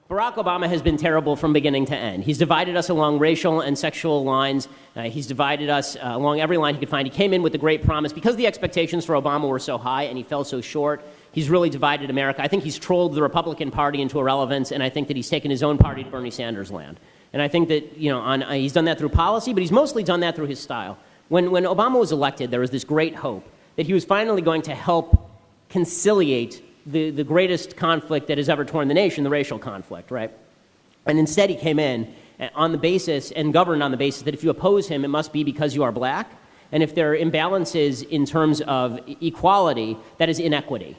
Barack Obama has been terrible from beginning to end. He's divided us along racial and sexual lines. He's divided us along every line he could find. He came in with a great promise. Because the expectations for Obama were so high and he fell so short, he's really divided America. I think he's trolled the Republican Party into irrelevance, and I think that he's taken his own party to Bernie Sanders' land. And I think that, he's done that through policy, but he's mostly done that through his style. When Obama was elected, there was this great hope that he was finally going to help conciliate the greatest conflict that has ever torn the nation, the racial conflict, right? And instead he came in on the basis and governed on the basis that if you oppose him, it must be because you are black, and if there are imbalances in terms of equality, that is inequity,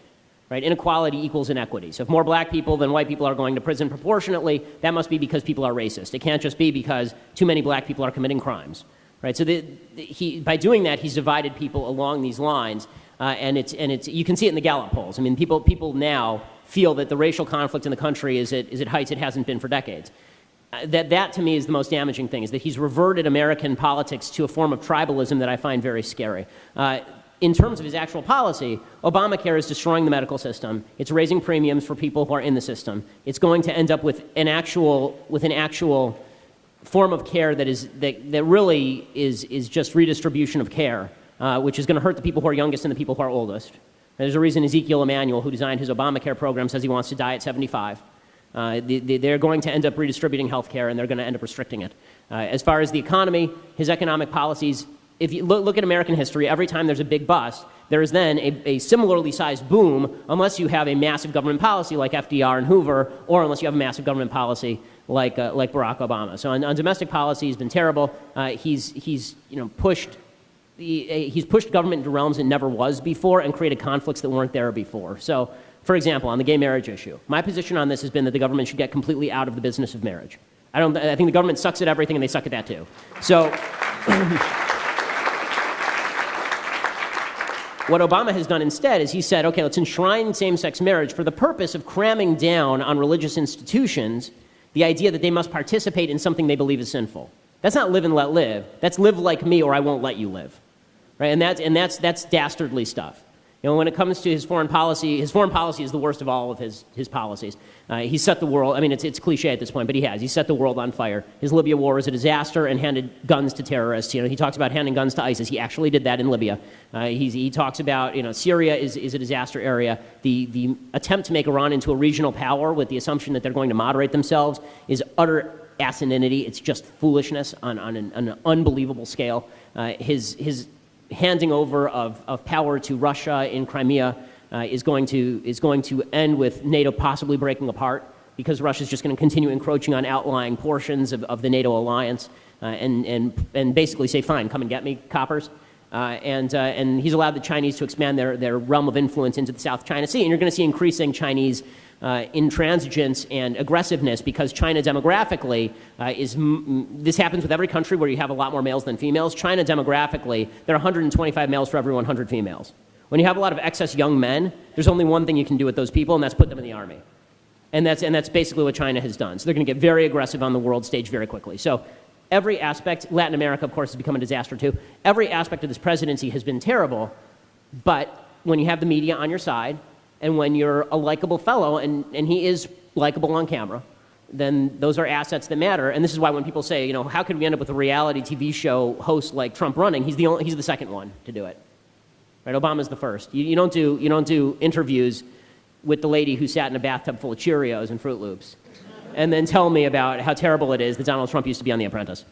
right? Inequality equals inequity. So if more black people than white people are going to prison proportionately, that must be because people are racist. It can't just be because too many black people are committing crimes, right? So by doing that, he's divided people along these lines. And you can see it in the Gallup polls. I mean, people now feel that the racial conflict in the country is at heights it hasn't been for decades. That to me is the most damaging thing, is that he's reverted American politics to a form of tribalism that I find very scary. In terms of his actual policy, Obamacare is destroying the medical system. It's raising premiums for people who are in the system. It's going to end up with an actual form of care that really is just redistribution of care. Which is going to hurt the people who are youngest and the people who are oldest. There's a reason Ezekiel Emanuel, who designed his Obamacare program, says he wants to die at 75. They're going to end up redistributing health care, and they're going to end up restricting it. As far as the economy, his economic policies, if you look at American history, every time there's a big bust, there is then a similarly sized boom, unless you have a massive government policy like FDR and Hoover, or unless you have a massive government policy like Barack Obama. So on domestic policy, he's been terrible. He's pushed government into realms it never was before and created conflicts that weren't there before. So, for example, on the gay marriage issue, my position on this has been that the government should get completely out of the business of marriage. I think the government sucks at everything, and they suck at that too. So, what Obama has done instead is he said, okay, let's enshrine same-sex marriage for the purpose of cramming down on religious institutions the idea that they must participate in something they believe is sinful. That's not live and let live. That's live like me or I won't let you live. Right? And that's dastardly stuff. When it comes to his foreign policy is the worst of all of his policies. He set the world, I mean, it's cliche at this point, but he set the world on fire. His Libya war was a disaster and handed guns to terrorists. He talks about handing guns to ISIS. He actually did that in Libya. He talks about, Syria is a disaster area. The attempt to make Iran into a regional power with the assumption that they're going to moderate themselves is utter asininity. It's just foolishness on an unbelievable scale. His handing over of power to Russia in Crimea is going to end with NATO possibly breaking apart, because Russia's just going to continue encroaching on outlying portions of the NATO alliance and basically say, fine, come and get me, coppers. And he's allowed the Chinese to expand their realm of influence into the South China Sea, and you're going to see increasing Chinese intransigence and aggressiveness, because China demographically this happens with every country where you have a lot more males than females. China demographically, there are 125 males for every 100 females. When you have a lot of excess young men, there's only one thing you can do with those people, and that's put them in the army. And that's basically what China has done. So they're going to get very aggressive on the world stage very quickly. So every aspect, Latin America, of course, has become a disaster too. Every aspect of this presidency has been terrible, but when you have the media on your side, and when you're a likable fellow, and he is likable on camera, then those are assets that matter. And this is why when people say, how could we end up with a reality TV show host like Trump running, he's the second one to do it. Right? Obama's the first. You don't do interviews with the lady who sat in a bathtub full of Cheerios and Fruit Loops, and then tell me about how terrible it is that Donald Trump used to be on The Apprentice.